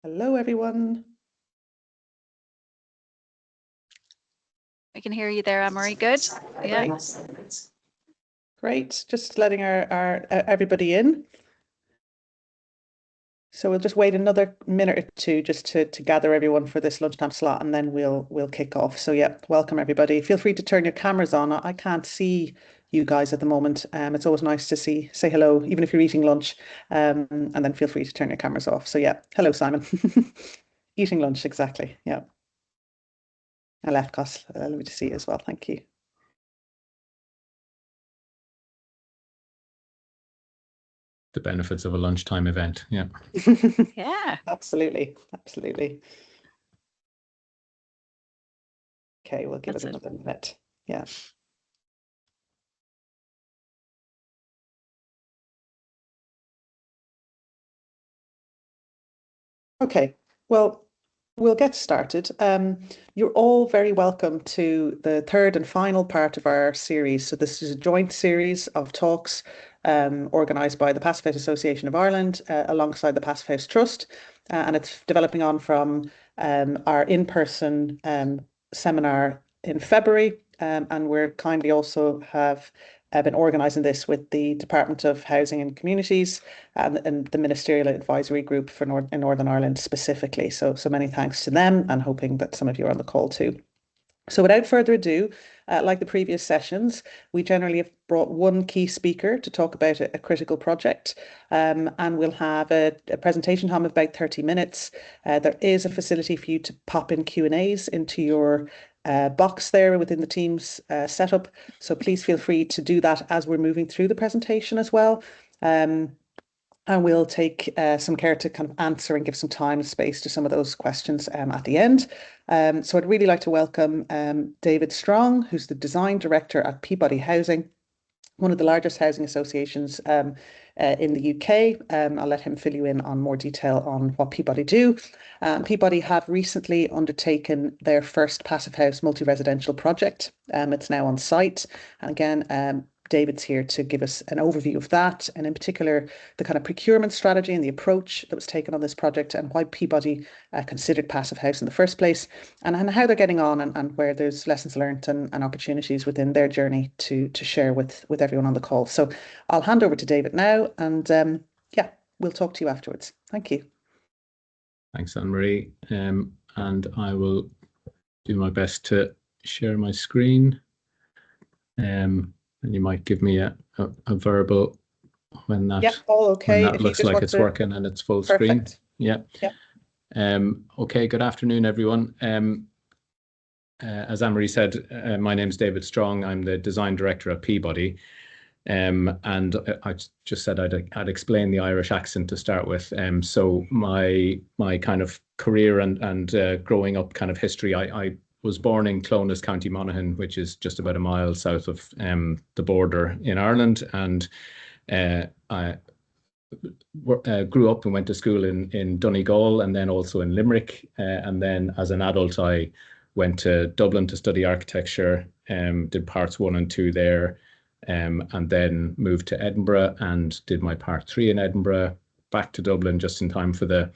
Hello, everyone. We can hear you there, Anne-Marie. Good. Yeah. Great. Just letting our everybody in. So we'll just wait another minute or two just to gather everyone for this lunchtime slot, and then we'll kick off. So yeah, welcome everybody. Feel free to turn your cameras on. I can't see you guys at the moment. It's always nice to say hello, even if you're eating lunch. And then feel free to turn your cameras off. So yeah, hello, Simon. Eating lunch, exactly. Yeah. I left Cos. Lovely to see you as well. Thank you. The benefits of a lunchtime event. Yeah. Yeah. Absolutely. Absolutely. Okay, we'll give it another minute. Yeah. Okay, well, we'll get started. You're all very welcome to the third and final part of our series. So this is a joint series of talks organised by the Passivhaus Association of Ireland alongside the Passivhaus Trust. And it's developing on from our in-person seminar in February. And we're kindly also have been organising this with the Department of Housing and Communities and the Ministerial Advisory Group for Northern Ireland specifically. So many thanks to them, and hoping that some of you are on the call too. So without further ado, like the previous sessions, we generally have brought one key speaker to talk about a critical project, and we'll have a presentation time of about 30 minutes. There is a facility for you to pop in Q&As into your box there within the Teams setup. So please feel free to do that as we're moving through the presentation as well. And we'll take some care to kind of answer and give some time and space to some of those questions at the end. So I'd really like to welcome David Stronge, who's the Design Director at Peabody Housing, one of the largest housing associations in the UK. I'll let him fill you in on more detail on what Peabody do. Peabody have recently undertaken their first Passivhaus multi-residential project. It's now on site. And again, David's here to give us an overview of that, and in particular, the kind of procurement strategy and the approach that was taken on this project, and why Peabody considered Passivhaus in the first place, and how they're getting on, and where there's lessons learned and opportunities within their journey to share with everyone on the call. So I'll hand over to David now, and yeah, we'll talk to you afterwards. Thank you. Thanks, Anne-Marie. And I will do my best to share my screen. And you might give me a verbal when that, all okay. when that looks like it's working and it's full screen. Yeah. Okay, good afternoon, everyone. As Anne-Marie said, my name is David Stronge. I'm the Design Director at Peabody. And I just said I'd explain the Irish accent to start with. So my kind of career and growing up kind of history, I was born in Clones, County Monaghan, which is just about a mile south of the border in Ireland. And I grew up and went to school in Donegal, and then also in Limerick. And then as an adult, I went to Dublin to study architecture, did parts 1 and 2 there, and then moved to Edinburgh and did my part 3 in Edinburgh, back to Dublin just in time for the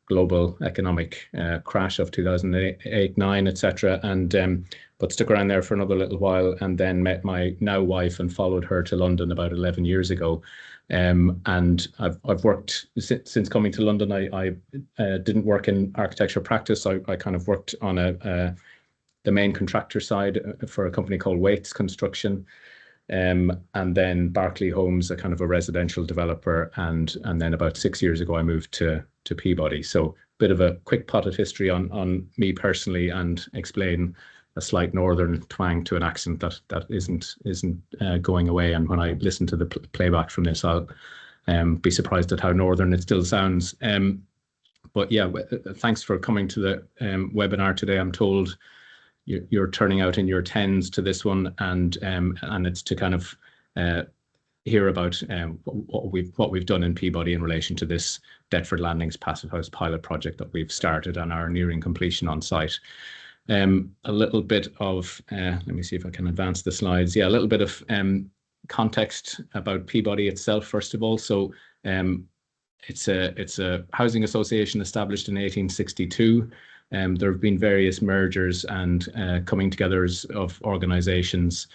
global economic crash of 2008-9, etc. And but stuck around there for another little while, and then met my now wife and followed her to London about 11 years ago. And I've worked since coming to London. I didn't work in architecture practice. I kind of worked on the main contractor side for a company called Waits Construction. And then Berkeley Homes, a kind of a residential developer, and then about 6 years ago I moved to Peabody. So a bit of a quick potted history on me personally, and explain a slight northern twang to an accent that isn't going away. And when I listen to the playback from this, I'll be surprised at how northern it still sounds. But yeah, thanks for coming to the webinar today. I'm told you're turning out in your tens to this one, and it's to kind of hear about what we've done in Peabody in relation to this Deptford Landings Passivhaus pilot project that we've started and are nearing completion on site. A little bit of let me see if I can advance the slides. Yeah, a little bit of context about Peabody itself, first of all. So it's a housing association established in 1862. There have been various mergers and coming together of organisations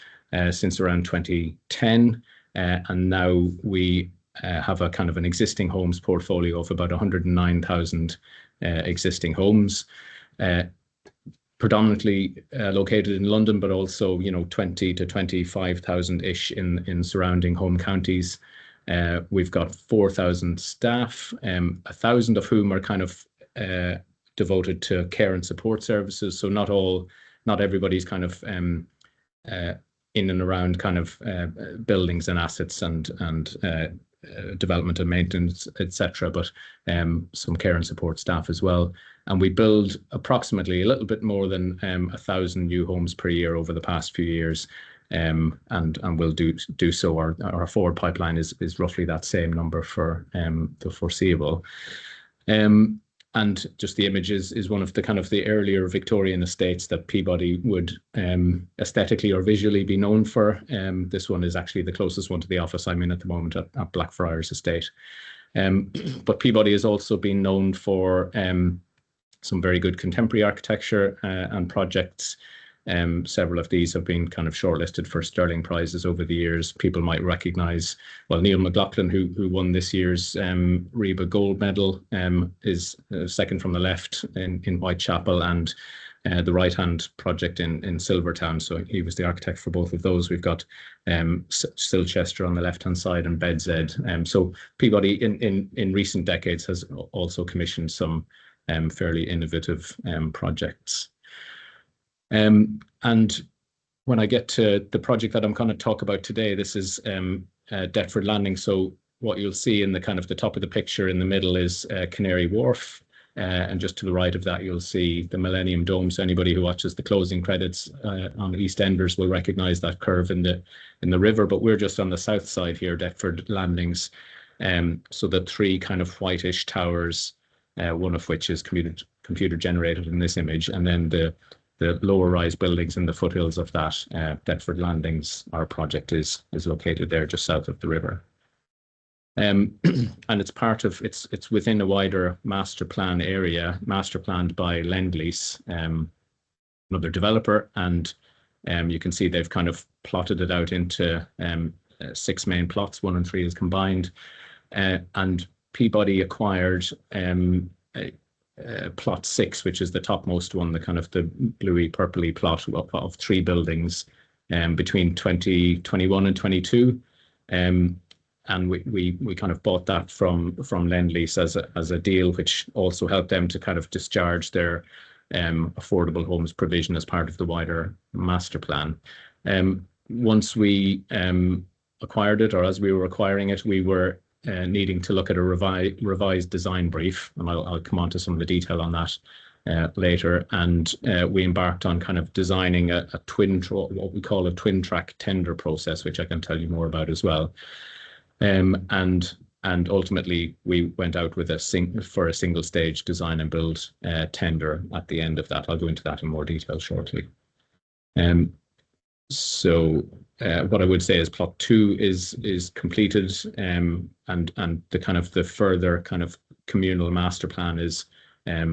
since around 2010, and now we have a kind of an existing homes portfolio of about 109,000 existing homes, predominantly located in London, but also 20 to 25,000 ish in surrounding home counties. We've got 4,000 staff, 1,000 of whom are kind of devoted to care and support services. So not everybody's kind of in and around kind of buildings and assets and development and maintenance, etc., but some care and support staff as well. And we build approximately a little bit more than 1,000 new homes per year over the past few years, and we'll do so. Our forward pipeline is roughly that same number for the foreseeable. And just the image is one of the kind of the earlier Victorian estates that Peabody would aesthetically or visually be known for. This one is actually the closest one to the office I'm in at the moment at Blackfriars Estate. But Peabody has also been known for some very good contemporary architecture and projects. Several of these have been kind of shortlisted for Sterling Prizes over the years. People might recognise, well, Neil McLaughlin, who won this year's REBA Gold Medal, is second from the left in Whitechapel, and the right-hand project in Silvertown. So he was the architect for both of those. We've got Silchester on the left-hand side and Beds-Ed. So Peabody in recent decades has also commissioned some fairly innovative projects. And when I get to the project that I'm going to talk about today, this is Deptford Landings. So what you'll see in the kind of the top of the picture in the middle is Canary Wharf. And just to the right of that, you'll see the Millennium Dome. So anybody who watches the closing credits on EastEnders will recognise that curve in the river. But we're just on the south side here, Deptford Landings. So the three kind of whitish towers, one of which is computer generated in this image, and then the lower rise buildings in the foothills of that Deptford Landings. Our project is located there just south of the river. And it's within a wider master plan area, master planned by Lendlease, another developer, and you can see they've kind of plotted it out into 6 main plots, 1 and 3 is combined, and Peabody acquired plot 6, which is the topmost one, the kind of the bluey purpley plot of 3 buildings between 2021 and 22. And we kind of bought that from Lendlease as a deal, which also helped them to kind of discharge their affordable homes provision as part of the wider master plan. Once we acquired it, or as we were acquiring it, we were needing to look at a revised design brief, and I'll come on to some of the detail on that later. And we embarked on kind of designing what we call a twin track tender process, which I can tell you more about as well. And ultimately we went out with a single stage design and build tender at the end of that. I'll go into that in more detail shortly. So what I would say is plot 2 is completed, and the kind of the further kind of communal master plan is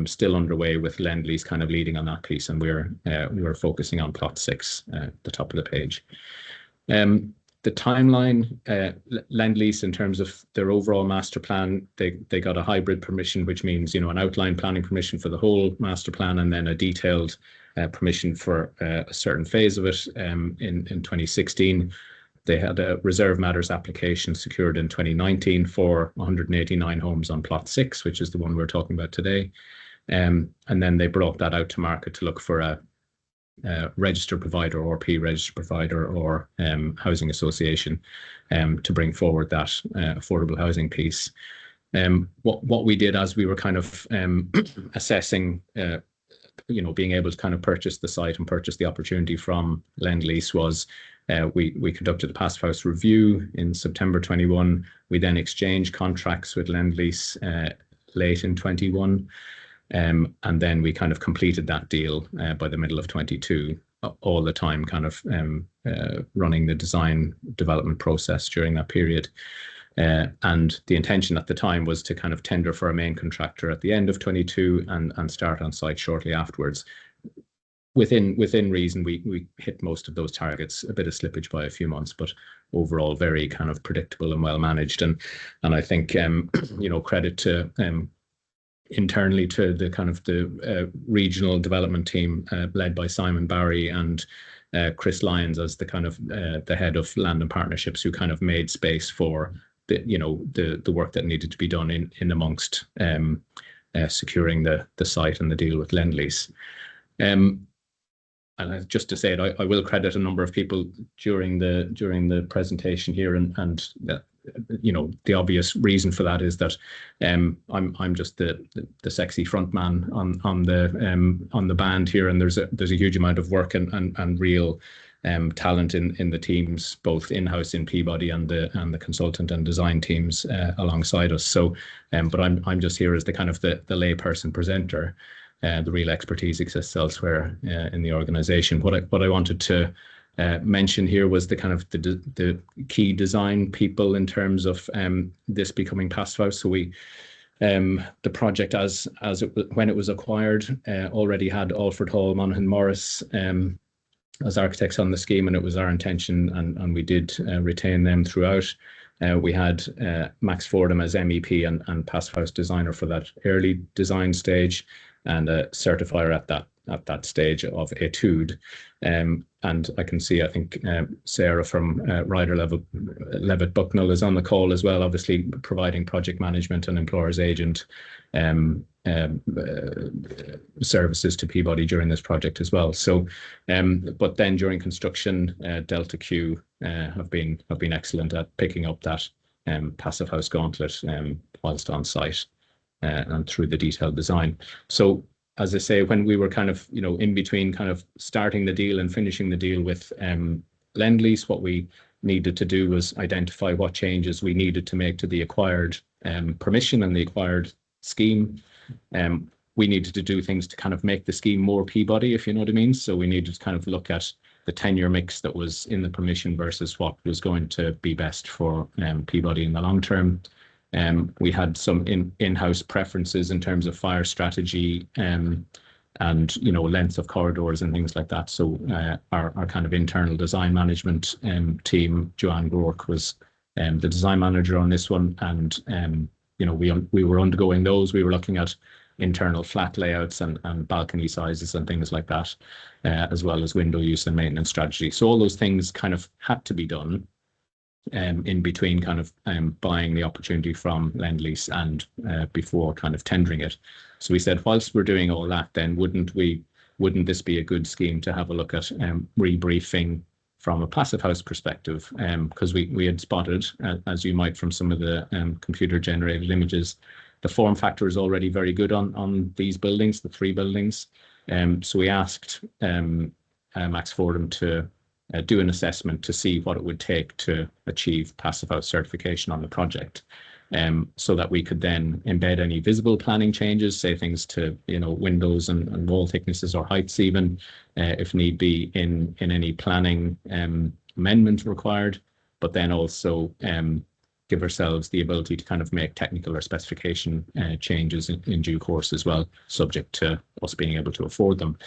still underway, with Lendlease kind of leading on that piece, and we're focusing on plot 6 at the top of the page. The timeline, Lendlease, in terms of their overall master plan, they got a hybrid permission, which means an outline planning permission for the whole master plan, and then a detailed permission for a certain phase of it. In 2016, they had a reserve matters application secured in 2019 for 189 homes on plot 6, which is the one we're talking about today. And then they brought that out to market to look for a registered provider, or registered provider, or housing association to bring forward that affordable housing piece. What we did as we were kind of assessing being able to kind of purchase the site and purchase the opportunity from Lendlease was we conducted a Passivhaus review in September 21. We then exchanged contracts with Lendlease late in 21. And then we kind of completed that deal by the middle of 22, all the time kind of running the design development process during that period. And the intention at the time was to kind of tender for a main contractor at the end of 22 and start on site shortly afterwards. Within reason, we hit most of those targets, a bit of slippage by a few months, but overall very kind of predictable and well managed. And I think, credit to internally to the kind of the regional development team led by Simon Barry and Chris Lyons as the kind of the head of land and partnerships, who kind of made space for the work that needed to be done in amongst securing the site and the deal with Lendlease. And just to say it, I will credit a number of people during the presentation here, and the obvious reason for that is that I'm just the sexy front man on the band here, and there's a huge amount of work and real talent in the teams, both in-house in Peabody and the consultant and design teams alongside us. So, but I'm just here as the kind of the layperson presenter. The real expertise exists elsewhere in the organisation. What I wanted to mention here was the kind of the key design people in terms of this becoming Passivhaus. So we the project when it was acquired already had Alfred Hall, Monaghan Morris as architects on the scheme, and it was our intention, and we did retain them throughout. We had Max Fordham as MEP and Passivhaus designer for that early design stage, and a certifier at that stage of Etude. And I can see, I think Sarah from Ryder Levitt Bucknell is on the call as well, obviously providing project management and employer's agent services to Peabody during this project as well. So, but then during construction, Delta Q have been excellent at picking up that Passivhaus gauntlet whilst on site and through the detailed design. So, as I say, when we were kind of, in between kind of starting the deal and finishing the deal with Lendlease, what we needed to do was identify what changes we needed to make to the acquired permission and the acquired scheme. We needed to do things to kind of make the scheme more Peabody, if you know what I mean. So we needed to kind of look at the tenure mix that was in the permission versus what was going to be best for Peabody in the long term. We had some in-house preferences in terms of fire strategy and length of corridors and things like that. So our kind of internal design management team, Joanne Gork, was the design manager on this one, and we were undergoing those. We were looking at internal flat layouts and balcony sizes and things like that, as well as window use and maintenance strategy. So all those things kind of had to be done in between kind of buying the opportunity from Lendlease and before kind of tendering it. So we said, whilst we're doing all that, then wouldn't this be a good scheme to have a look at rebriefing from a Passivhaus perspective? Because we had spotted, as you might from some of the computer generated images, the form factor is already very good on these buildings, the 3 buildings. So we asked Max Fordham to do an assessment to see what it would take to achieve Passivhaus certification on the project, so that we could then embed any visible planning changes, say things to windows and wall thicknesses or heights even, if need be, in any planning amendment required, but then also give ourselves the ability to kind of make technical or specification changes in due course as well, subject to us being able to afford them.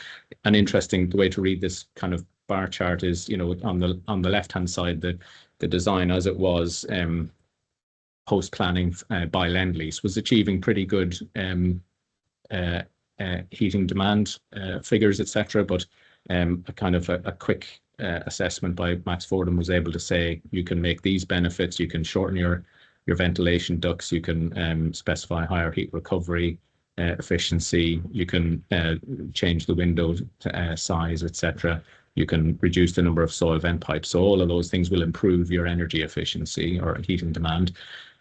And interesting, the way to read this kind of bar chart is, on the left hand side, the design as it was post planning by Lendlease was achieving pretty good heating demand figures, etc. But a kind of a quick assessment by Max Fordham was able to say, you can make these benefits, you can shorten your ventilation ducts, you can specify higher heat recovery efficiency, you can change the window size, etc. You can reduce the number of soil vent pipes. So all of those things will improve your energy efficiency or heating demand.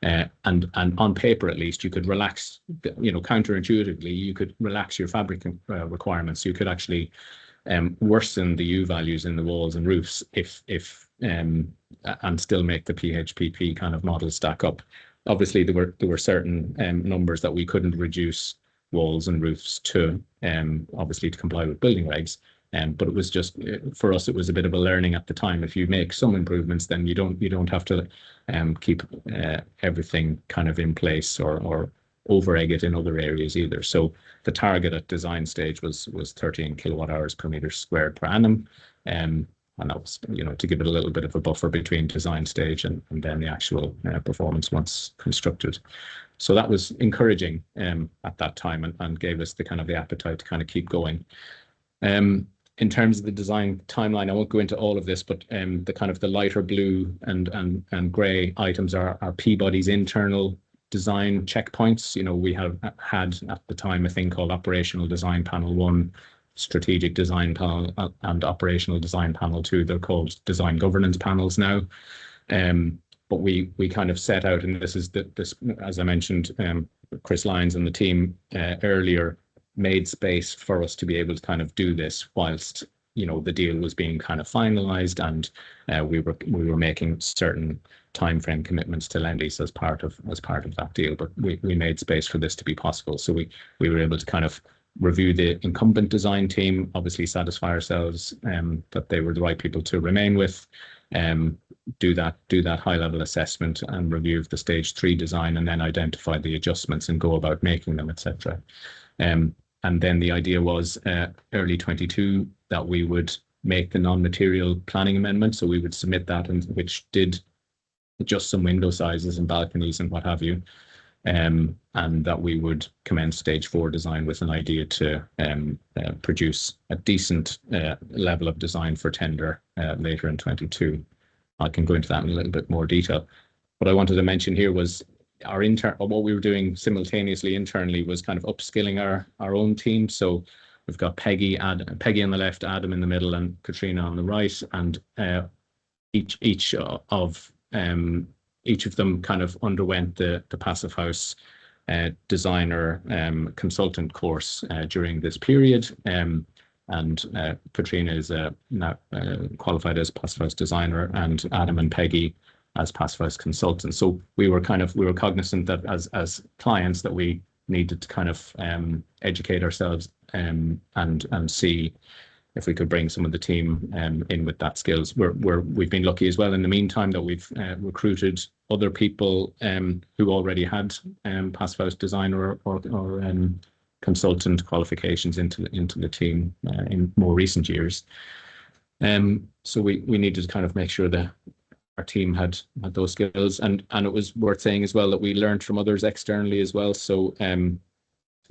And on paper, at least, you could relax, counterintuitively, you could relax your fabric requirements. You could actually worsen the U values in the walls and roofs and still make the PHPP kind of model stack up. Obviously, there were certain numbers that we couldn't reduce walls and roofs to, obviously, to comply with building regs. But it was just for us, it was a bit of a learning at the time. If you make some improvements, then you don't have to keep everything kind of in place or over egg it in other areas either. So the target at design stage was 13 kilowatt hours per meter squared per annum. And that was, to give it a little bit of a buffer between design stage and then the actual performance once constructed. So that was encouraging at that time and gave us the kind of the appetite to kind of keep going. In terms of the design timeline, I won't go into all of this, but the kind of the lighter blue and grey items are Peabody's internal design checkpoints. We have had at the time a thing called Operational Design Panel 1, Strategic Design Panel, and Operational Design Panel 2. They're called Design Governance Panels now. But we kind of set out, and this is this, as I mentioned, Chris Lyons and the team earlier made space for us to be able to kind of do this whilst the deal was being kind of finalized, and we were making certain timeframe commitments to Lendlease as part of that deal. But we made space for this to be possible, so we were able to kind of review the incumbent design team, obviously satisfy ourselves that they were the right people to remain with, do that high level assessment and review of the stage 3 design, and then identify the adjustments and go about making them, etc. And then the idea was early 22 that we would make the non-material planning amendment. So we would submit that, and which did adjust some window sizes and balconies and what have you. And that we would commence stage 4 design with an idea to produce a decent level of design for tender later in 22. I can go into that in a little bit more detail. What I wanted to mention here was what we were doing simultaneously internally was kind of upskilling our own team. So we've got Peggy on the left, Adam in the middle, and Katrina on the right, and each of them kind of underwent the Passivhaus designer consultant course during this period. And Katrina is now qualified as Passivhaus designer, and Adam and Peggy as Passivhaus consultants. So we were cognizant that as clients that we needed to kind of educate ourselves and see if we could bring some of the team in with that skills. We've been lucky as well in the meantime that we've recruited other people who already had Passivhaus designer or consultant qualifications into the team in more recent years. So we needed to kind of make sure that our team had those skills, and it was worth saying as well that we learned from others externally as well. So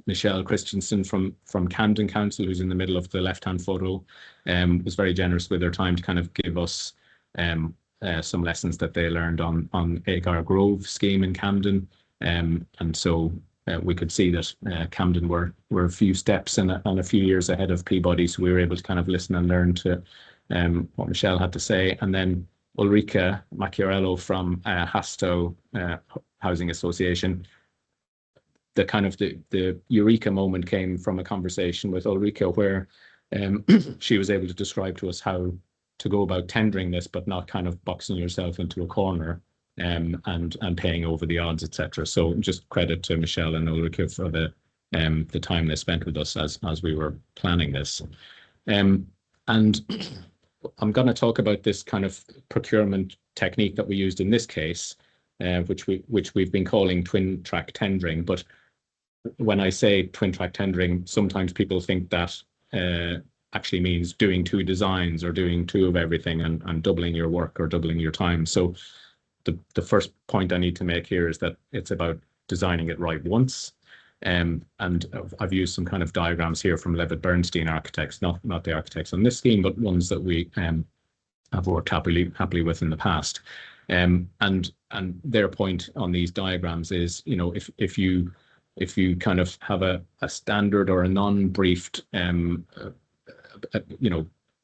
Michelle Christensen from Camden Council, who's in the middle of the left-hand photo, was very generous with their time to kind of give us some lessons that they learned on Agar Grove scheme in Camden, and so we could see that Camden were a few steps and a few years ahead of Peabody, so we were able to kind of listen and learn to what Michelle had to say. And then Ulrika Macchiarello from Hasto Housing Association. The kind of the eureka moment came from a conversation with Ulrika where she was able to describe to us how to go about tendering this, but not kind of boxing yourself into a corner and paying over the odds, etc. So just credit to Michelle and Ulrika for the time they spent with us as we were planning this. And I'm going to talk about this kind of procurement technique that we used in this case, which we've been calling twin track tendering. But when I say twin track tendering, sometimes people think that actually means doing 2 designs or doing 2 of everything and doubling your work or doubling your time. So the first point I need to make here is that it's about designing it right once. And I've used some kind of diagrams here from Levitt Bernstein architects, not the architects on this scheme, but ones that we have worked happily with in the past. And their point on these diagrams is, if you kind of have a standard or a non-briefed,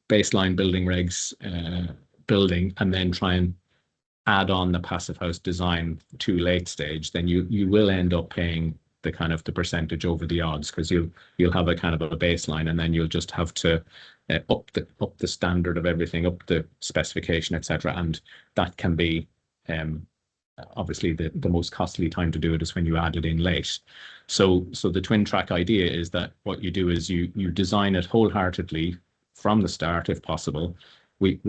baseline building regs building, and then try and add on the Passivhaus design to late stage, then you will end up paying the kind of the percentage over the odds, because you'll have a kind of a baseline, and then you'll just have to up the standard of everything, up the specification, etc. And that can be obviously the most costly time to do it is when you add it in late. So the twin track idea is that what you do is you design it wholeheartedly from the start if possible. We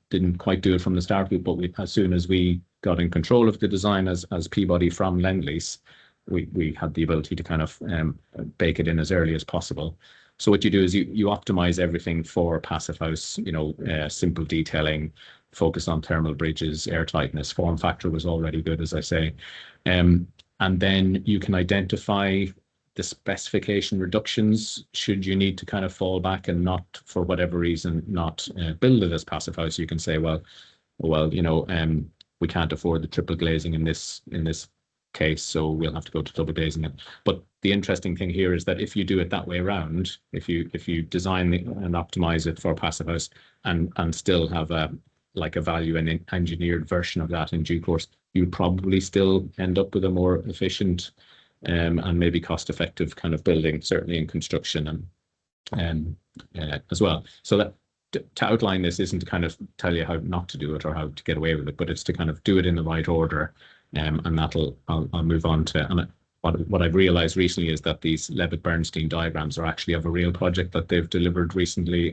didn't quite do it from the start, but as soon as we got in control of the design as Peabody from Lendlease, we had the ability to kind of bake it in as early as possible. So what you do is you optimize everything for Passivhaus, simple detailing, focus on thermal bridges, air tightness, form factor was already good, as I say. And then you can identify the specification reductions should you need to kind of fall back and not, for whatever reason, not build it as Passivhaus. You can say, well, we can't afford the triple glazing in this case, so we'll have to go to double glazing it. But the interesting thing here is that if you do it that way around, if you design and optimize it for Passivhaus and still have a value and engineered version of that in due course, you probably still end up with a more efficient and maybe cost-effective kind of building, certainly in construction and as well. So that to outline this isn't to kind of tell you how not to do it or how to get away with it, but it's to kind of do it in the right order. And I'll move on to, and what I've realized recently is that these Levitt-Bernstein diagrams are actually of a real project that they've delivered recently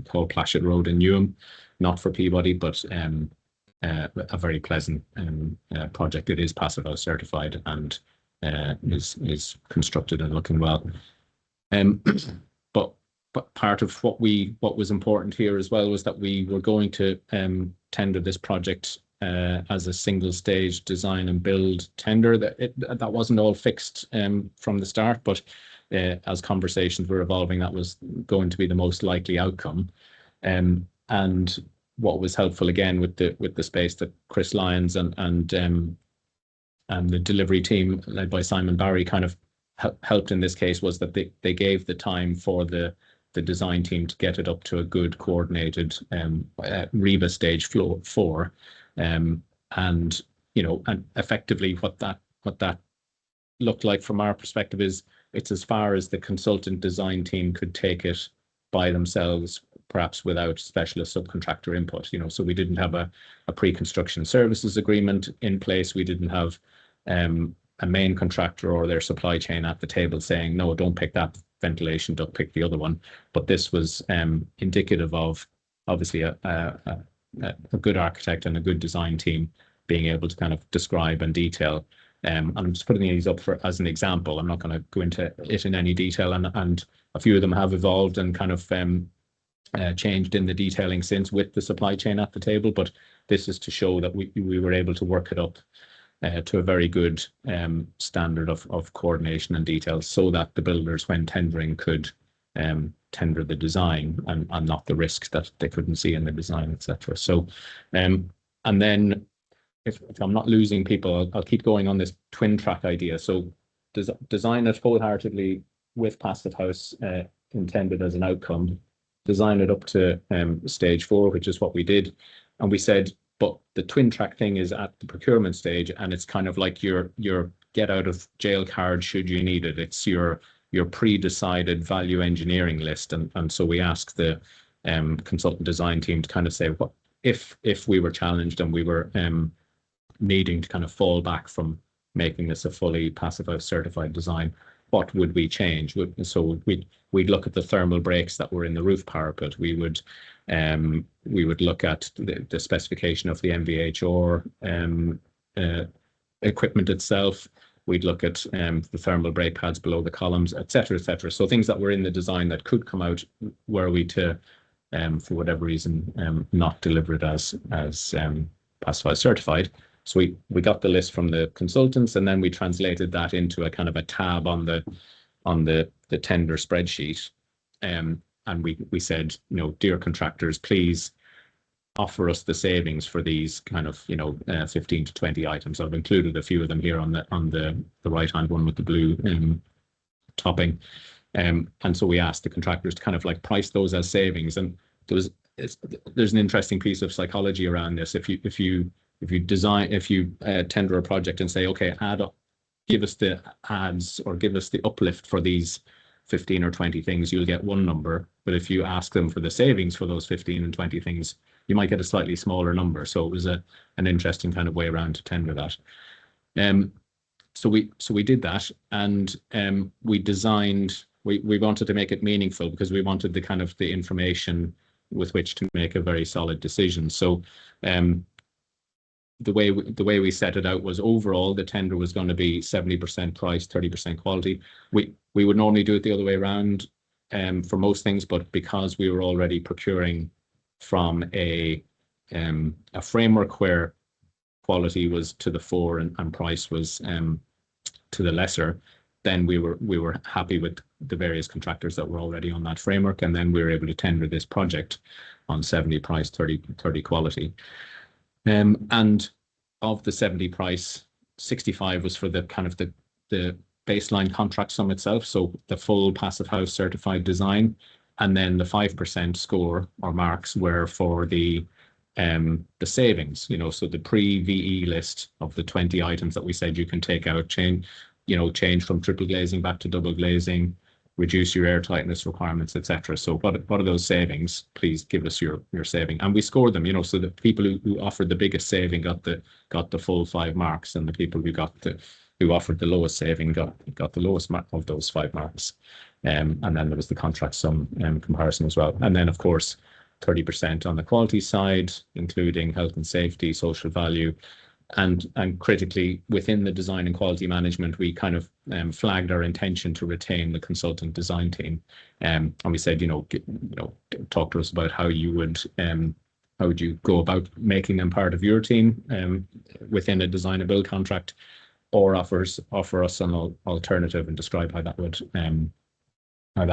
called Plashet Road in Newham, not for Peabody, but a very pleasant project. It is Passivhaus certified and is constructed and looking well. But part of what was important here as well was that we were going to tender this project as a single stage design and build tender. That wasn't all fixed from the start, but as conversations were evolving, that was going to be the most likely outcome. And what was helpful again with the space that Chris Lyons and the delivery team led by Simon Barry kind of helped in this case was that they gave the time for the design team to get it up to a good coordinated REBA stage 4. And effectively what that looked like from our perspective is it's as far as the consultant design team could take it by themselves, perhaps without specialist subcontractor input. So we didn't have a pre-construction services agreement in place. We didn't have a main contractor or their supply chain at the table saying, no, don't pick that ventilation duct, pick the other one. But this was indicative of obviously a good architect and a good design team being able to kind of describe and detail. And I'm just putting these up as an example. I'm not going to go into it in any detail, and a few of them have evolved and kind of changed in the detailing since with the supply chain at the table. But this is to show that we were able to work it up to a very good standard of coordination and detail, so that the builders, when tendering, could tender the design and not the risks that they couldn't see in the design, etc. So, and then if I'm not losing people, I'll keep going on this twin track idea. So design it wholeheartedly with Passivhaus intended as an outcome, design it up to stage 4, which is what we did. And we said, but the twin track thing is at the procurement stage, and it's kind of like your get out of jail card should you need it. It's your pre-decided value engineering list. And so we asked the consultant design team to kind of say, what if we were challenged and we were needing to kind of fall back from making this a fully Passivhaus certified design, what would we change? So we'd look at the thermal breaks that were in the roof parapet. We would look at the specification of the MVHR equipment itself. We'd look at the thermal brake pads below the columns, etc., etc. So things that were in the design that could come out were we to, for whatever reason, not deliver it as Passivhaus certified. So we got the list from the consultants, and then we translated that into a kind of a tab on the tender spreadsheet. And we said, dear contractors, please offer us the savings for these kind of 15 to 20 items. I've included a few of them here on the right hand one with the blue topping. And so we asked the contractors to kind of like price those as savings. And there's an interesting piece of psychology around this. If you tender a project and say, okay, give us the adds or give us the uplift for these 15 or 20 things, you'll get one number. But if you ask them for the savings for those 15 and 20 things, you might get a slightly smaller number. So it was an interesting kind of way around to tender that. So we did that, and we designed we wanted to make it meaningful because we wanted the kind of the information with which to make a very solid decision. So the way we set it out was overall the tender was going to be 70% price, 30% quality. We would normally do it the other way around for most things, but because we were already procuring from a framework where quality was to the fore and price was to the lesser, then we were happy with the various contractors that were already on that framework, and then we were able to tender this project on 70 price, 30 quality. And of the 70 price, 65 was for the kind of the baseline contract sum itself, so the full Passivhaus certified design, and then the 5% score or marks were for the savings, you know, so the pre-VE list of the 20 items that we said you can take out, change from triple glazing back to double glazing, reduce your air tightness requirements, etc. So what are those savings? Please give us your saving, and we scored them. You know, so the people who offered the biggest saving got the full 5 marks, and the people who offered the lowest saving got the lowest mark of those 5 marks. And then there was the contract sum comparison as well. And then of course 30% on the quality side, including health and safety, social value. And critically, within the design and quality management, we kind of flagged our intention to retain the consultant design team, and we said, talk to us about how would you go about making them part of your team within a design and build contract, or offer us an alternative, and describe how that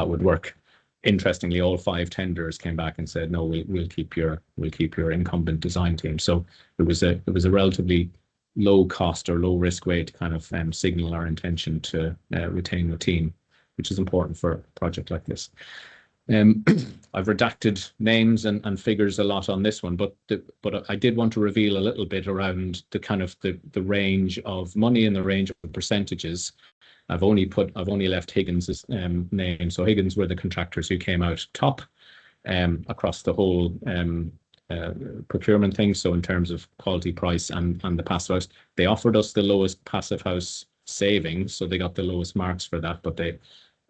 would work. Interestingly, all 5 tenders came back and said, no, we'll keep your incumbent design team. So it was a relatively low cost or low risk way to kind of signal our intention to retain the team, which is important for a project like this. I've redacted names and figures a lot on this one, but I did want to reveal a little bit around the kind of the range of money and the range of percentages. I've only left Higgins' name. So Higgins were the contractors who came out top across the whole procurement thing. So in terms of quality, price, and the Passivhaus, they offered us the lowest Passivhaus savings, so they got the lowest marks for that. But they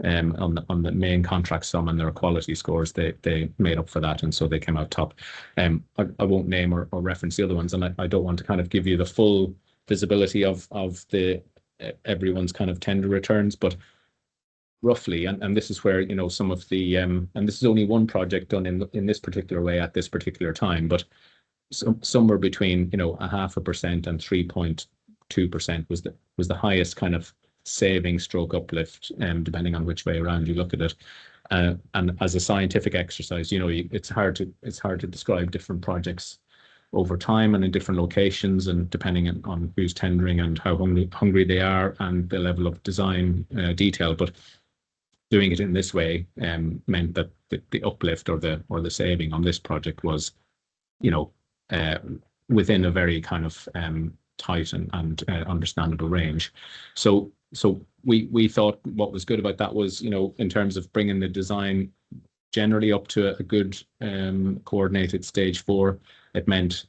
on the main contract sum and their quality scores, they made up for that, and so they came out top. I won't name or reference the other ones, and I don't want to kind of give you the full visibility of the everyone's kind of tender returns, but roughly, and this is where some of the and this is only one project done in this particular way at this particular time, but somewhere between 0.5% and 3.2% was the highest kind of saving stroke uplift, depending on which way around you look at it. And as a scientific exercise, it's hard to describe different projects over time and in different locations, and depending on who's tendering and how hungry they are and the level of design detail. But doing it in this way meant that the uplift or the saving on this project was, within a very kind of tight and understandable range. So we thought what was good about that was, in terms of bringing the design generally up to a good coordinated stage 4, it meant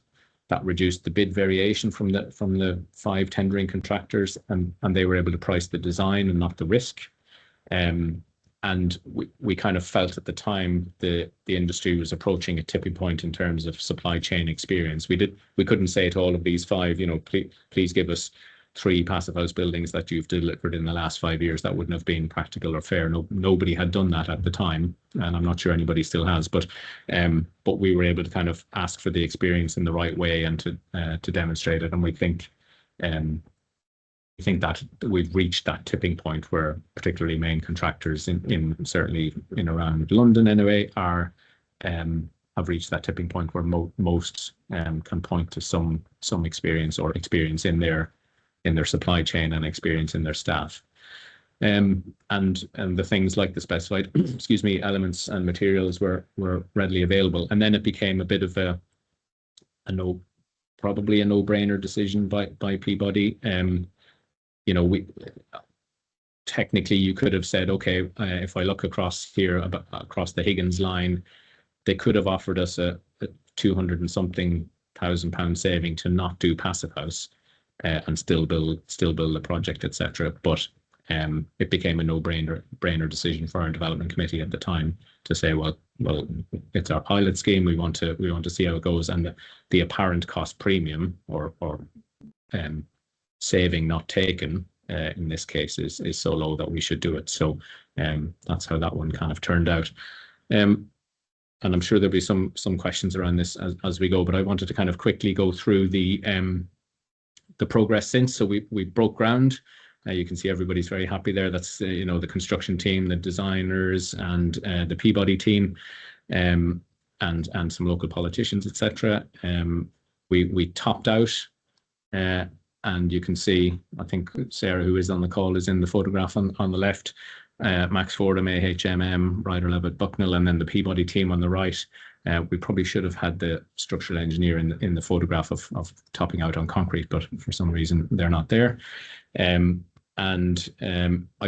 that reduced the bid variation from the 5 tendering contractors, and they were able to price the design and not the risk. And we kind of felt at the time the industry was approaching a tipping point in terms of supply chain experience. We couldn't say to all of these 5, please give us 3 Passivhaus buildings that you've delivered in the last 5 years. That wouldn't have been practical or fair. Nobody had done that at the time, and I'm not sure anybody still has. But we were able to kind of ask for the experience in the right way and to demonstrate it. And we think that we've reached that tipping point where particularly main contractors in certainly in around London anyway have reached that tipping point where most can point to some experience in their supply chain and experience in their staff. And the things like the specified elements and materials were readily available. And then it became a bit of probably a no-brainer decision by Peabody. Technically you could have said, okay, if I look across here across the Higgins line, they could have offered us a 200 and something £1,000 saving to not do Passivhaus and still build the project, etc. But it became a no-brainer decision for our development committee at the time to say, well, it's our pilot scheme. We want to see how it goes, and the apparent cost premium or saving not taken in this case is so low that we should do it. So that's how that one kind of turned out. And I'm sure there'll be some questions around this as we go, but I wanted to kind of quickly go through the progress since. So we broke ground. You can see everybody's very happy there. That's the construction team, the designers, and the Peabody team, and some local politicians, etc. We topped out, and you can see, I think Sarah, who is on the call, is in the photograph on the left. Max Fordham, AHMM, Ryder Levitt Bucknell, and then the Peabody team on the right. We probably should have had the structural engineer in the photograph of topping out on concrete, but for some reason they're not there. I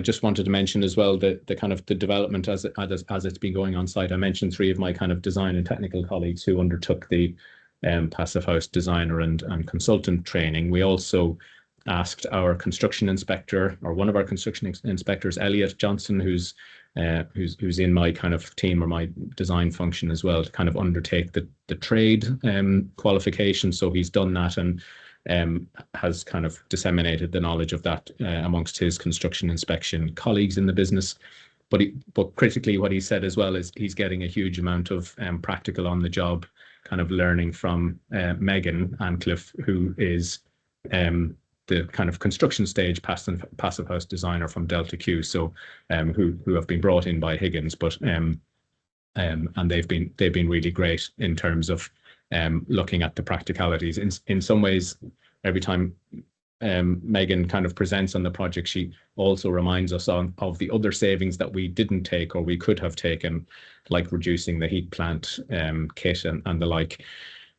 just wanted to mention as well the kind of the development as it's been going on site. I mentioned 3 of my kind of design and technical colleagues who undertook the Passivhaus designer and consultant training. We also asked our construction inspector, or one of our construction inspectors, Elliot Johnson, who's in my kind of team or my design function as well, to kind of undertake the trade qualification. So he's done that and has kind of disseminated the knowledge of that amongst his construction inspection colleagues in the business. But critically, what he said as well is he's getting a huge amount of practical on the job kind of learning from Megan Ancliffe, who is the kind of construction stage Passivhaus designer from Delta Q, so who have been brought in by Higgins, but and they've been really great in terms of looking at the practicalities. In some ways, every time Megan kind of presents on the project, she also reminds us of the other savings that we didn't take or we could have taken, like reducing the heat plant kit and the like.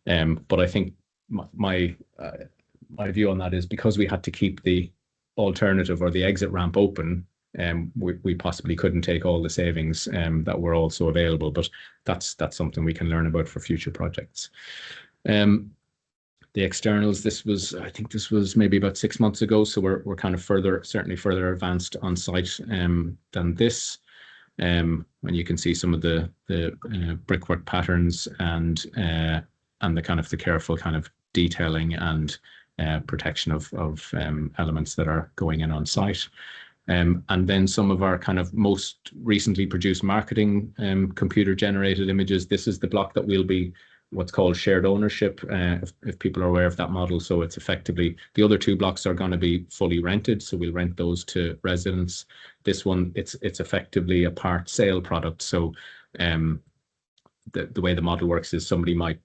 But I think my view on that is because we had to keep the alternative or the exit ramp open, we possibly couldn't take all the savings that were also available, but that's something we can learn about for future projects. The externals, I think this was maybe about 6 months ago, so we're kind of certainly further advanced on site than this. And you can see some of the brickwork patterns and the kind of the careful kind of detailing and protection of elements that are going in on site. And then some of our kind of most recently produced marketing computer generated images. This is the block that will be what's called shared ownership, if people are aware of that model. So it's effectively, the other 2 blocks are going to be fully rented, so we'll rent those to residents. This one, it's effectively a part sale product. So the way the model works is somebody might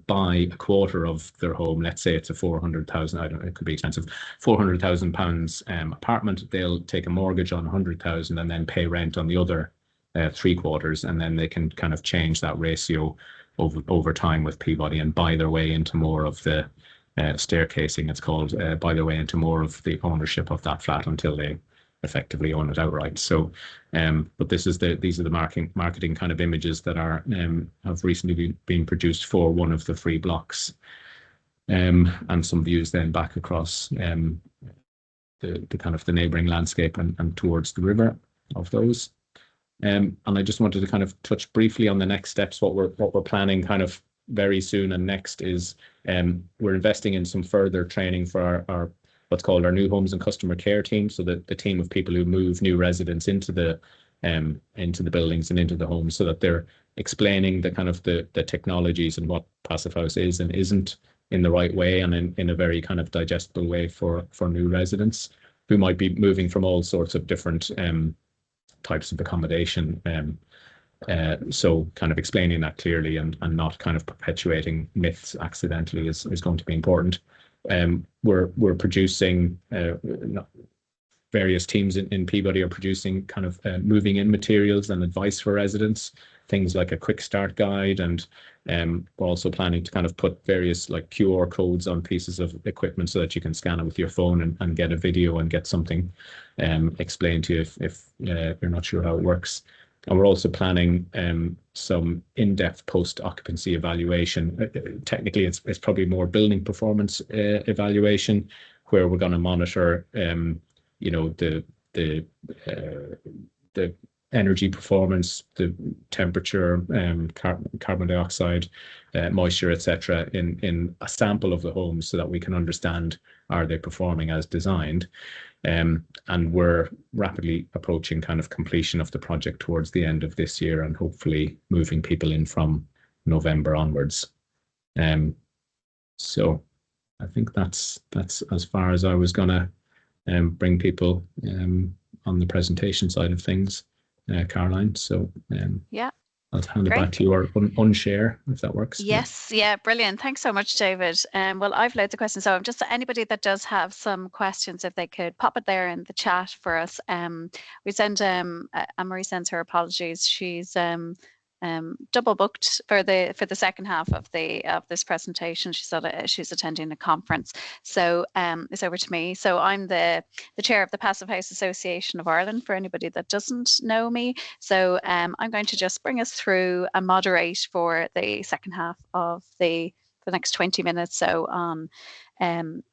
buy a quarter of their home. Let's say it's a 400,000, I don't know, it could be expensive, £400,000 apartment. They'll take a mortgage on 100,000 and then pay rent on the other 3/4, and then they can kind of change that ratio over time with Peabody and buy their way into more of the staircasing, it's called, buy their way into more of the ownership of that flat until they effectively own it outright. So, but these are the marketing kind of images that are have recently been produced for one of the 3 blocks, and some views then back across the kind of the neighbouring landscape and towards the river of those. And I just wanted to kind of touch briefly on the next steps. What we're planning kind of very soon and next is we're investing in some further training for our what's called our new homes and customer care team. So the team of people who move new residents into the buildings and into the homes, so that they're explaining the kind of the technologies and what Passivhaus is and isn't in the right way and in a very kind of digestible way for new residents who might be moving from all sorts of different types of accommodation. So kind of explaining that clearly and not kind of perpetuating myths accidentally is going to be important. We're producing, various teams in Peabody are producing kind of moving in materials and advice for residents, things like a quick start guide, and we're also planning to kind of put various like QR codes on pieces of equipment so that you can scan it with your phone and get a video and get something explained to you if you're not sure how it works. And we're also planning some in-depth post-occupancy evaluation. Technically, it's probably more building performance evaluation, where we're going to monitor, the the energy performance, the temperature, carbon dioxide, moisture, etc., in a sample of the homes, so that we can understand, are they performing as designed. And we're rapidly approaching kind of completion of the project towards the end of this year, and hopefully moving people in from November onwards. So I think that's as far as I was gonna bring people on the presentation side of things, Caroline. So yeah, I'll hand it great. back to you, or unshare, if that works. Yes, yeah, brilliant. Thanks so much, David. Well, I've loads of questions. So just anybody that does have some questions, if they could pop it there in the chat for us. We send Anne-Marie sends her apologies. She's double booked for the second half of this presentation. She's attending a conference, so it's over to me. So I'm the chair of the Passivhaus Association of Ireland, for anybody that doesn't know me. So I'm going to just bring us through and moderate for the second half of the next 20 minutes so on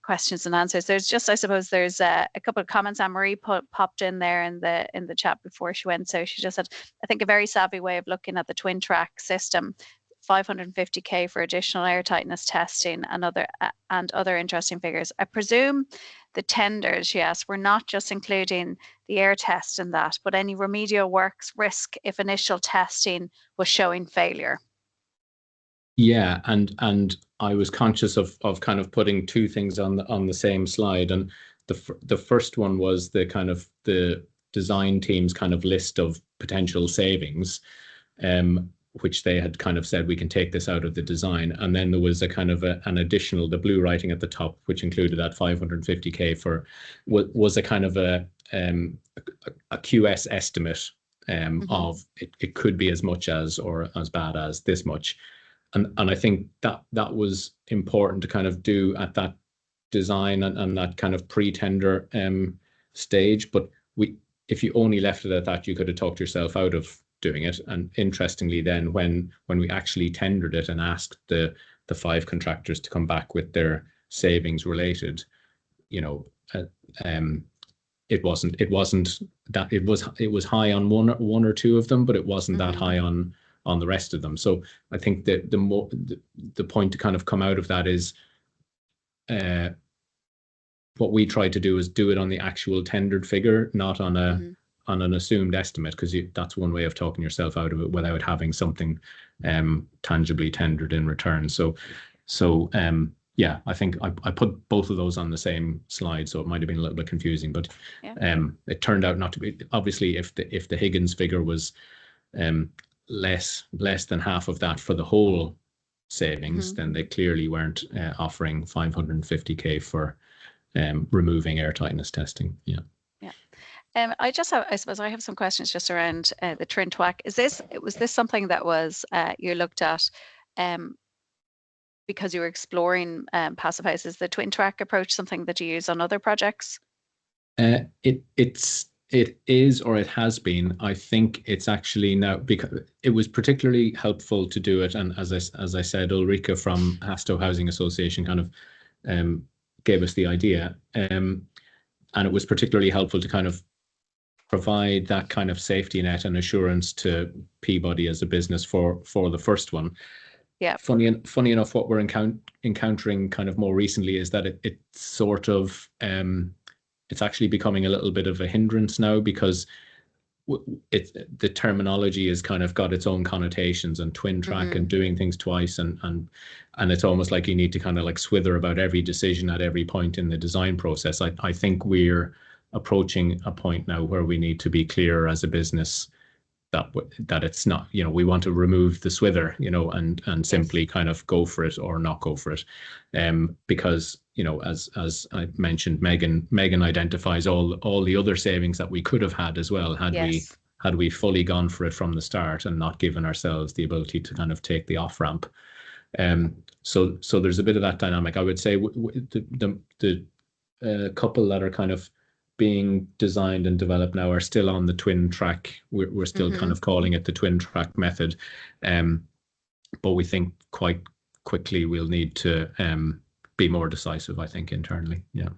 questions and answers. There's just, I suppose there's a couple of comments Anne-Marie popped in there in the chat before she went. So she just said, I think a very savvy way of looking at the twin track system, 550k for additional air tightness testing and other interesting figures. I presume the tenders, she asked, were not just including the air test in that, but any remedial works risk if initial testing was showing failure. Yeah, and I was conscious of kind of putting two things on the same slide, and the first one was the kind of the design team's kind of list of potential savings, which they had kind of said we can take this out of the design, and then there was a kind of an additional, the blue writing at the top, which included that 550k was a kind of a QS estimate of it could be as much as or as bad as this much. And I think that was important to kind of do at that design and that kind of pre-tender stage. But if you only left it at that, you could have talked yourself out of doing it. And interestingly, then when we actually tendered it and asked the 5 contractors to come back with their savings related, you know, it was high on one or two of them, but it wasn't that high on the rest of them. So I think that the point to kind of come out of that is what we try to do is do it on the actual tendered figure, not on an assumed estimate, because that's one way of talking yourself out of it without having something tangibly tendered in return. So yeah, I think I put both of those on the same slide, so it might have been a little bit confusing, but it turned out not to be. Obviously, if the Higgins figure was less than half of that for the whole savings, then they clearly weren't offering 550k for removing air tightness testing. I suppose I have some questions just around the twin track. Was this something that was you looked at because you were exploring Passivhaus? Is the twin track approach something that you use on other projects? It is, or it has been. I think it's actually now, because it was particularly helpful to do it. And as I said, Ulrika from Hasto Housing Association kind of gave us the idea. And it was particularly helpful to kind of provide that kind of safety net and assurance to Peabody as a business for the first one. Yeah. Funny enough, what we're encountering kind of more recently is that it sort of it's actually becoming a little bit of a hindrance now, because the terminology has kind of got its own connotations, and twin track and doing things twice, and it's almost like you need to kind of like swither about every decision at every point in the design process. I think we're approaching a point now where we need to be clear as a business that it's not, you know, we want to remove the swither, you know, and simply kind of go for it or not go for it, because, you know, as I mentioned, Megan identifies all the other savings that we could have had as well had we fully gone for it from the start and not given ourselves the ability to kind of take the off ramp. So there's a bit of that dynamic. I would say the couple that are kind of being designed and developed now are still on the twin track. We're still kind of calling it the twin track method, but we think quite quickly we'll need to be more decisive, I think, internally. Yeah.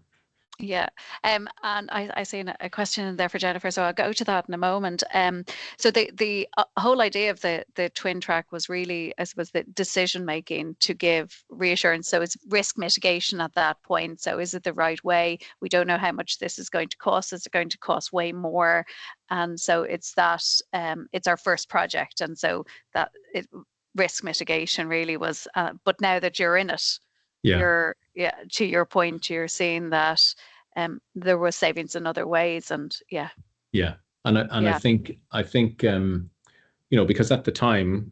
Yeah, and I see a question in there for Jennifer, so I'll go to that in a moment. So the whole idea of the twin track was really, I suppose, the decision making to give reassurance. So it's risk mitigation at that point. So is it the right way? We don't know how much this is going to cost. Is it going to cost way more? And so it's that it's our first project, and so that risk mitigation really was. But now that you're in it, Yeah. to your point, you're seeing that there was savings in other ways, and Yeah. And I yeah. I think because at the time,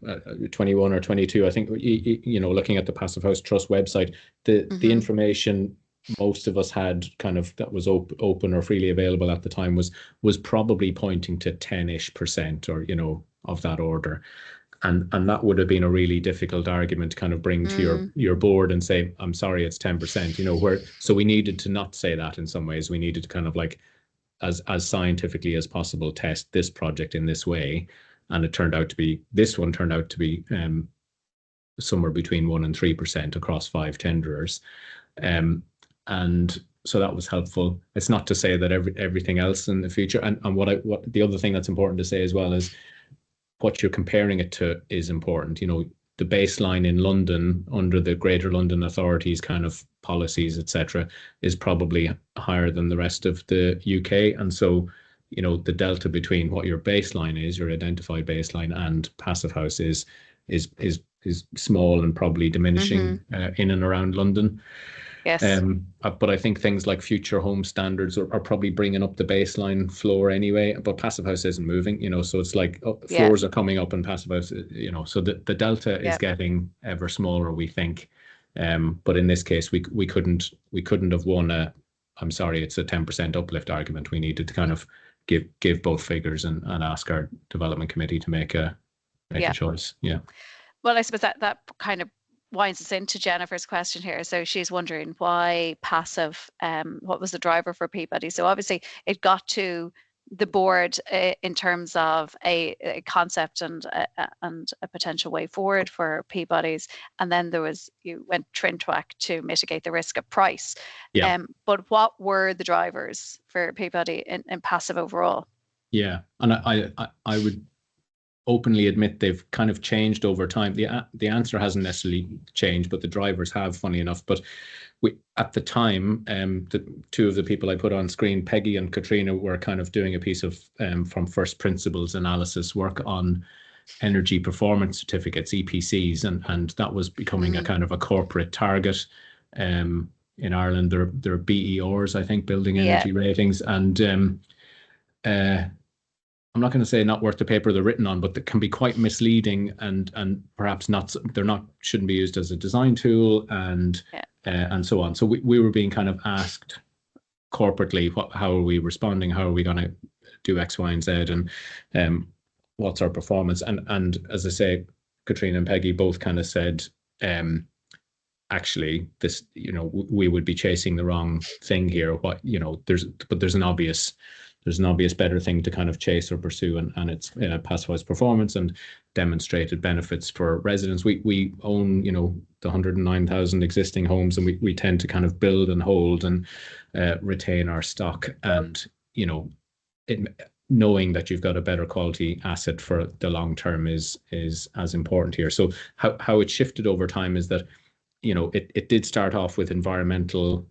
21 or 22, I think, looking at the Passivhaus Trust website, the information most of us had kind of that was open or freely available at the time was probably pointing to 10-ish% or, of that order. And that would have been a really difficult argument to kind of bring to your board and say, I'm sorry, it's 10%, so we needed to not say that in some ways. We needed to kind of like, as scientifically as possible, test this project in this way. And this one turned out to be somewhere between 1% and 3% across 5 tenderers. And so that was helpful. It's not to say that everything else in the future, and what the other thing that's important to say as well is what you're comparing it to is important. The baseline in London under the Greater London Authority's kind of policies, etc., is probably higher than the rest of the UK. And so, the delta between what your baseline is, your identified baseline, and Passivhaus is small and probably diminishing in and around London. Yes. But I think things like future home standards are probably bringing up the baseline floor anyway. But Passivhaus isn't moving, so it's like floors are coming up and Passivhaus, so the delta is getting ever smaller, we think. But in this case, we couldn't have won I'm sorry, it's a 10% uplift argument. We needed to kind of give both figures and ask our development committee to make a choice. Yeah. Well, I suppose that kind of winds us into Jennifer's question here. So she's wondering why passive, what was the driver for Peabody? So obviously it got to the board in terms of a concept and a potential way forward for Peabody's, and then you went twin track to mitigate the risk of price. Yeah. But what were the drivers for Peabody in passive overall? Yeah, and I would openly admit they've kind of changed over time. The answer hasn't necessarily changed, but the drivers have, funny enough. But at the time, the two of the people I put on screen, Peggy and Katrina, were kind of doing a piece of from first principles analysis work on energy performance certificates, EPCs, and that was becoming a kind of a corporate target. In Ireland, there are BERs, I think, building energy ratings, and I'm not going to say not worth the paper they're written on, but that can be quite misleading and perhaps shouldn't be used as a design tool and so on. So we were being kind of asked corporately, how are we responding? How are we going to do X, Y, and Z? And what's our performance? And as I say, Katrina and Peggy both kind of said, actually, this, we would be chasing the wrong thing here. There's an obvious better thing to kind of chase or pursue, and it's Passivhaus performance and demonstrated benefits for residents. We own, the 109,000 existing homes, and we tend to kind of build and hold and retain our stock. And, knowing that you've got a better quality asset for the long term is as important here. So how it shifted over time is that, it did start off with environmental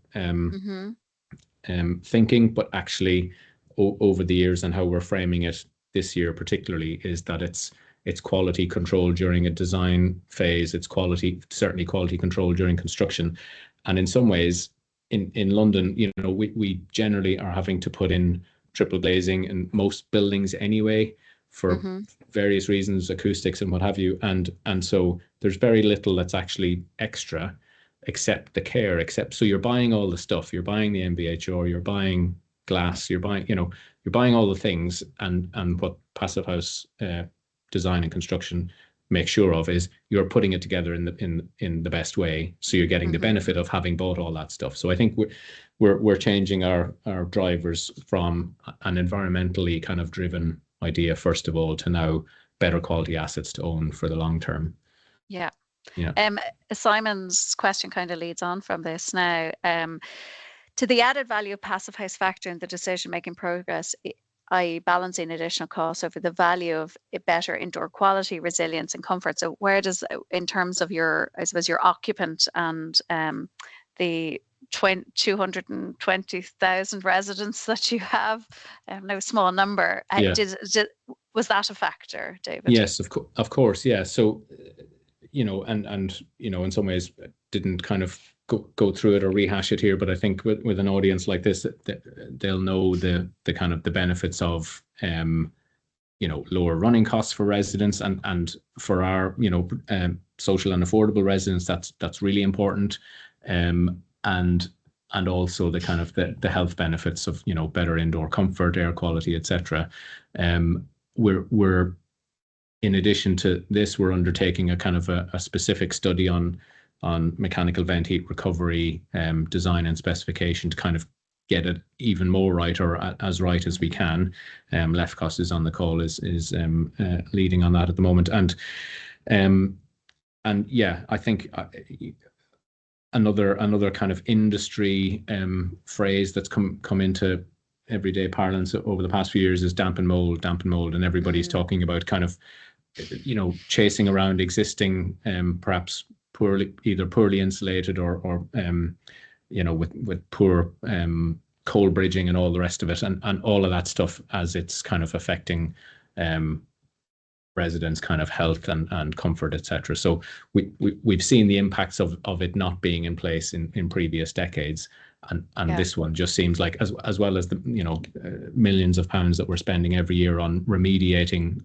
thinking, but actually over the years, and how we're framing it this year particularly, is that it's quality control during a design phase. It's certainly quality control during construction. And in some ways, in London, we generally are having to put in triple glazing in most buildings anyway, for various reasons, acoustics and what have you. And so there's very little that's actually extra, except the care, so you're buying all the stuff. You're buying the MVHR, you're buying glass, you're buying all the things, and what Passivhaus design and construction make sure of is you're putting it together in the best way, so you're getting the benefit of having bought all that stuff. So I think we're changing our drivers from an environmentally kind of driven idea first of all to now better quality assets to own for the long term. Simon's question kind of leads on from this now. To the added value of passive house factor in the decision-making progress, i.e. balancing additional costs over the value of better indoor quality, resilience and comfort. So where does, in terms of your, I suppose, your occupant and the 220,000 residents that you have, no small number, was that a factor, David? Yes, of course, yeah. So, and in some ways didn't kind of go through it or rehash it here, but I think with an audience like this, they'll know the kind of the benefits of lower running costs for residents, and for our social and affordable residents, that's really important, and also the kind of the health benefits of better indoor comfort, air quality, etc. We're in addition to this, we're undertaking a kind of a specific study on mechanical vent heat recovery design and specification to kind of get it even more right, or as right as we can. Lefkos is on the call, is leading on that at the moment, and yeah, I think another kind of industry phrase that's come into everyday parlance over the past few years is damp and mold, and everybody's talking about kind of chasing around existing perhaps either poorly insulated or with poor coal bridging and all the rest of it, and all of that stuff, as it's kind of affecting residents' kind of health and comfort, etc. So we've seen the impacts of it not being in place in previous decades, and this one just seems like, as well as the millions of pounds that we're spending every year on remediating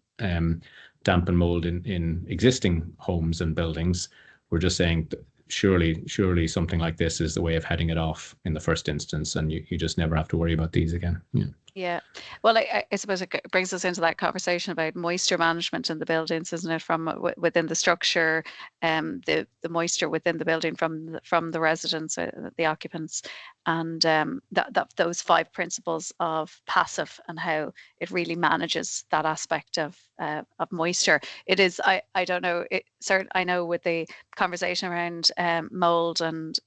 damp and mold in existing homes and buildings, we're just saying that surely something like this is the way of heading it off in the first instance, and you just never have to worry about these again. Yeah. Well, I suppose it brings us into that conversation about moisture management in the buildings, isn't it? From within the structure, the moisture within the building from the residents, the occupants, and those 5 principles of passive and how it really manages that aspect of moisture. It is, I don't know, I know with the conversation around mold and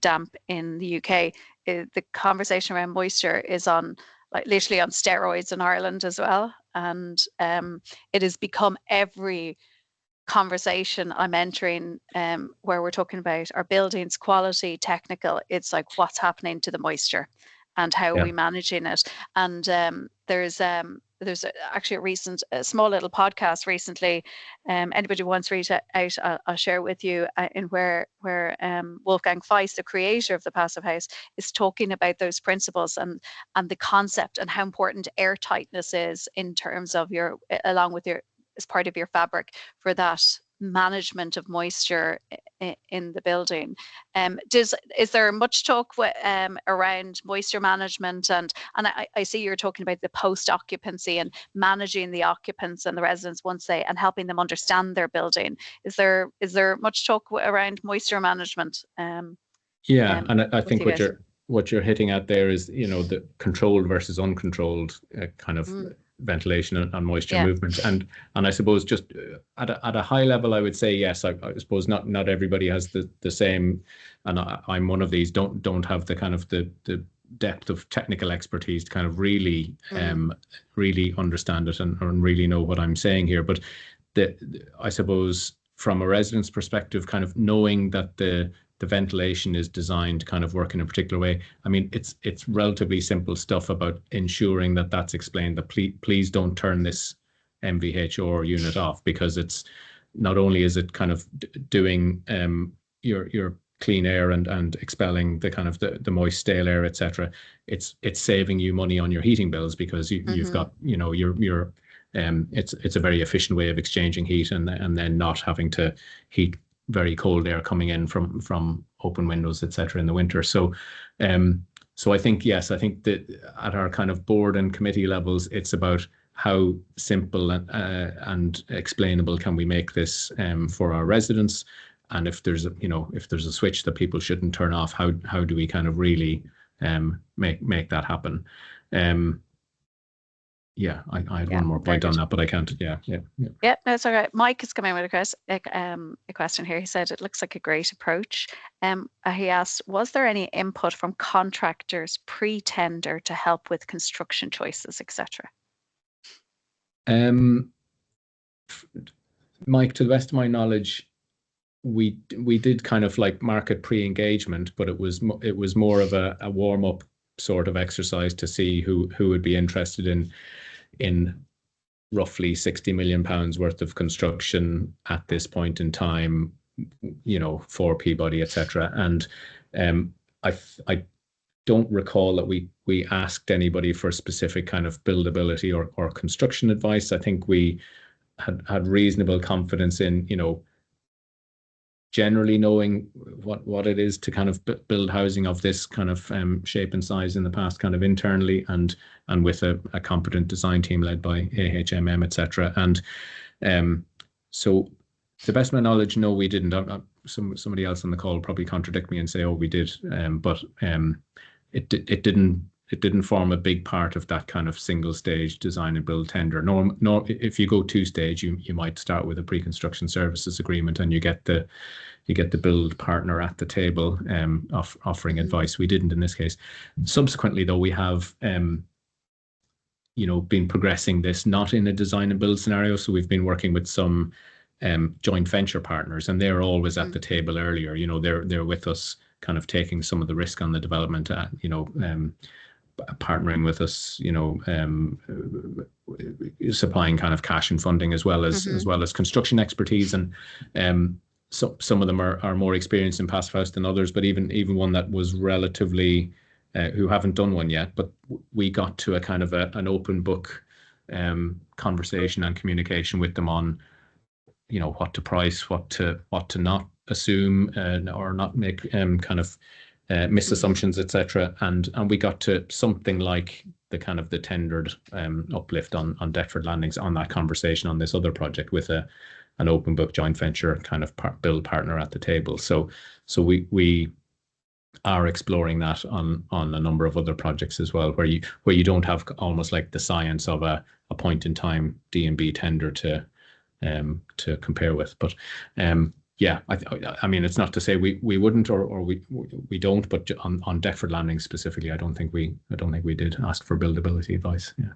damp in the UK, the conversation around moisture is on, like, literally on steroids in Ireland as well, and it has become every conversation I'm entering where we're talking about our buildings quality, technical. It's like, what's happening to the moisture and how are we managing it? And there's actually a small little podcast recently. Anybody wants to reach out, I'll share with you, in where Wolfgang Feiss, the creator of the Passive House, is talking about those principles and the concept and how important air tightness is in terms of along with as part of your fabric for that management of moisture in the building. Is there much talk around moisture management, and I see you're talking about the post occupancy and managing the occupants and the residents and helping them understand their building. Is there much talk around moisture management? And I think what you're hitting at there is the controlled versus uncontrolled kind of ventilation and moisture movement, and I suppose just at a high level, I would say yes. I suppose not everybody has the same, and I'm one of these, don't have the kind of the depth of technical expertise to kind of really really understand it and really know what I'm saying here. But I suppose from a resident's perspective, kind of knowing that the ventilation is designed to kind of work in a particular way. I mean, it's relatively simple stuff about ensuring that that's explained, that please don't turn this MVHR unit off, because it's not only is it kind of doing your clean air and expelling the kind of the moist stale air, etc. It's saving you money on your heating bills, because you've got your it's a very efficient way of exchanging heat and then not having to heat very cold air coming in from open windows, etc. in the winter. So I think, yes, I think that at our kind of board and committee levels, it's about how simple and explainable can we make this for our residents, and if there's a switch that people shouldn't turn off, how do we kind of really make that happen? yeah, I had Yeah, one more very point on good. that, but I can't. Yeah. Yeah, no, it's all right. Mike has come in with a question here. He said it looks like a great approach. He asked, was there any input from contractors pre-tender to help with construction choices, etc.? Mike, to the best of my knowledge, we did kind of like market pre-engagement, but it was more of a warm-up sort of exercise to see who would be interested in roughly 60 million pounds worth of construction at this point in time, for Peabody, etc. And I don't recall that we asked anybody for specific kind of buildability or construction advice. I think we had reasonable confidence in, generally knowing what it is to kind of build housing of this kind of shape and size in the past, kind of internally, and with a competent design team led by AHMM, etc. And so, to the best of my knowledge, no, we didn't. Somebody else on the call will probably contradict me and say, oh, we did, but it didn't form a big part of that kind of single stage design and build tender. Nor if you go two stage, you might start with a pre-construction services agreement and you get the build partner at the table offering advice. We didn't in this case. Subsequently, though, we have been progressing this not in a design and build scenario. So we've been working with some joint venture partners, and they're always at the table earlier. They're with us, kind of taking some of the risk on the development, partnering with us, supplying kind of cash and funding as well as construction expertise. And so some of them are more experienced in Passivhaus than others, but even one that was relatively who haven't done one yet, but we got to a kind of an open book conversation and communication with them on what to price, what to not assume, or not make kind of misassumptions, etc. And we got to something like the kind of the tendered uplift on Deptford Landings on that conversation on this other project with an open book joint venture kind of build partner at the table. So we are exploring that on a number of other projects as well, where you don't have almost like the science of a point in time D&B tender to compare with. But yeah, I mean, it's not to say we wouldn't or we don't, but on Deptford Landing specifically, I don't think we did ask for buildability advice. Yeah.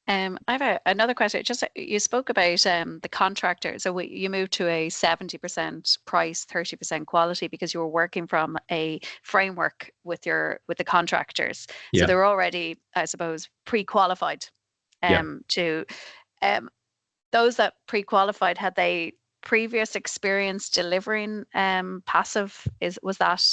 I have another question. Just you spoke about the contractor. So you moved to a 70% price, 30% quality because you were working from a framework with the contractors. So they were already, I suppose, pre-qualified. To those that pre-qualified, had they previous experience delivering passive? Was that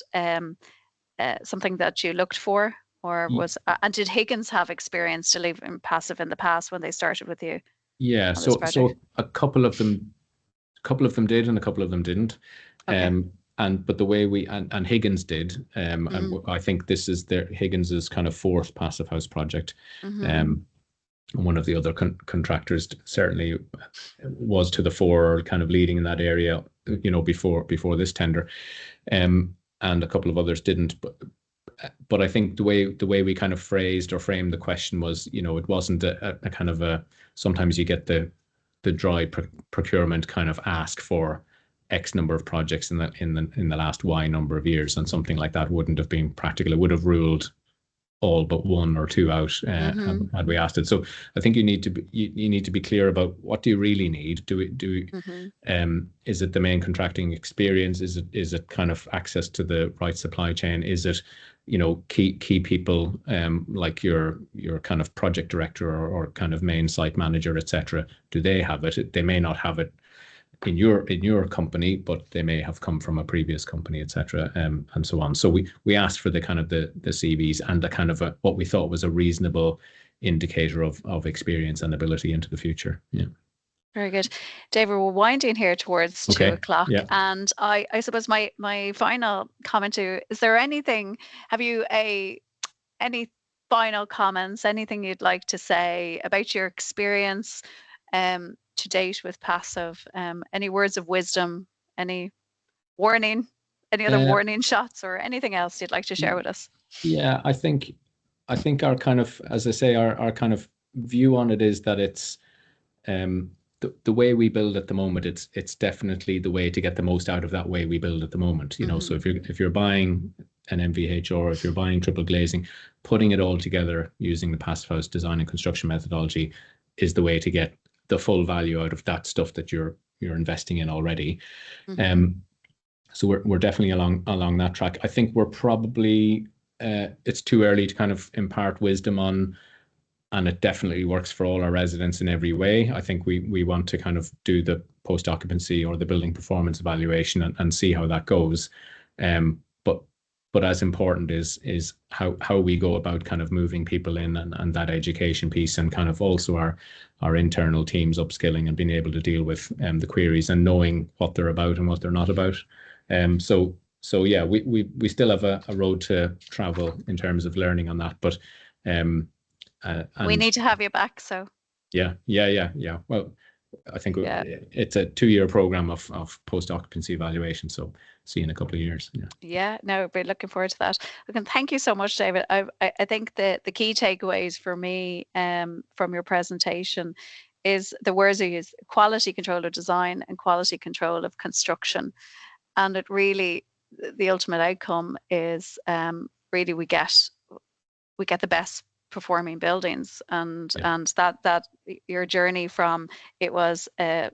something that you looked for, or was and did Higgins have experience delivering passive in the past when they started with you? Yeah, so a couple of them did and a couple of them didn't. Okay. But the way and Higgins did, and I think this is Higgins's kind of fourth Passivhaus project. One of the other contractors certainly was to the fore, kind of leading in that area, before this tender, and a couple of others didn't. But I think the way we kind of phrased or framed the question was, it wasn't a kind of a, sometimes you get the dry procurement kind of ask for X number of projects in the last Y number of years, and something like that wouldn't have been practical. It would have ruled all but one or two out had we asked it. So I think you need to be clear about what do you really need. Is it the main contracting experience? Is it kind of access to the right supply chain? Is it key people like your kind of project director or kind of main site manager, etc. Do they have it? They may not have it in your company, but they may have come from a previous company, etc. And so on. So we asked for the kind of the CVs and the kind of what we thought was a reasonable indicator of experience and ability into the future. Yeah. Very good. David, we're winding here towards 2 o'clock. Yeah. And I suppose my final comment to you, is there anything, have you any final comments, anything you'd like to say about your experience to date with passive? Any words of wisdom, any warning, any other warning shots, or anything else you'd like to share with us? Yeah, I think our kind of, as I say, our kind of view on it is that it's the way we build at the moment, it's definitely the way to get the most out of that way we build at the moment. You know, so if you're buying an MVH, or if you're buying triple glazing, putting it all together using the Passivhaus design and construction methodology is the way to get the full value out of that stuff that you're investing in already. So we're definitely along that track. I think we're probably it's too early to kind of impart wisdom on, and it definitely works for all our residents in every way. I think we want to kind of do the post-occupancy or the building performance evaluation and see how that goes. But as important is how we go about kind of moving people in, and that education piece, and kind of also our internal teams upskilling and being able to deal with the queries and knowing what they're about and what they're not about. So yeah, we still have a road to travel in terms of learning on that, but we need to have you back. So yeah. Well, I think it's a 2-year program of post-occupancy evaluation. So see you in a couple of years. Yeah, no, we're looking forward to that. And thank you so much, David. I think the key takeaways for me from your presentation is the words you use: quality control of design and quality control of construction. And it really, the ultimate outcome is really we get the best performing buildings, and that your journey from, it was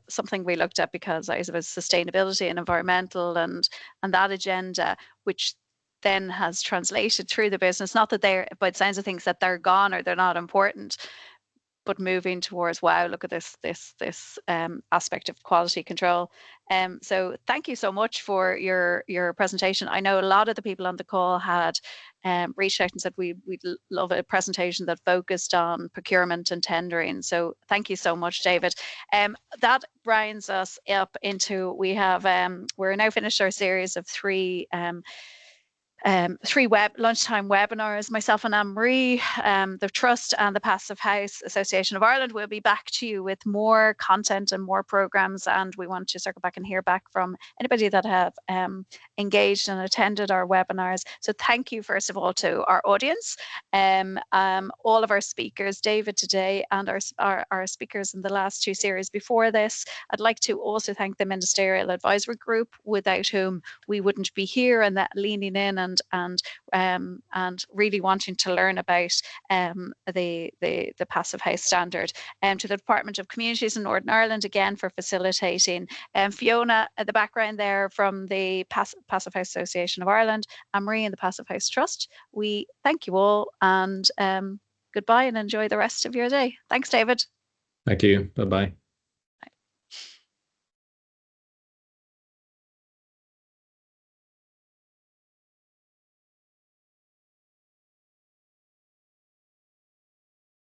something we looked at because it was sustainability and environmental and that agenda, which then has translated through the business. Not that they're, by the sounds of things, that they're gone or they're not important, but moving towards, wow, look at this aspect of quality control. So thank you so much for your presentation. I know a lot of the people on the call had reached out and said we'd love a presentation that focused on procurement and tendering. So thank you so much, David. That rounds us up into, we're now finished our series of three lunchtime webinars. Myself and Anne-Marie, the Trust and the Passivhaus Association of Ireland will be back to you with more content and more programs, and we want to circle back and hear back from anybody that have engaged and attended our webinars. So thank you first of all to our audience, all of our speakers, David today, and our speakers in the last 2 series before this. I'd like to also thank the Ministerial Advisory Group, without whom we wouldn't be here, and that leaning in and really wanting to learn about the Passivhaus standard. To the Department of Communities in Northern Ireland, again, for facilitating. Fiona at the background there from the Passivhaus Association of Ireland, Anne-Marie and the Passivhaus Trust. We thank you all, and goodbye, and enjoy the rest of your day. Thanks, David. Thank you. Bye-bye.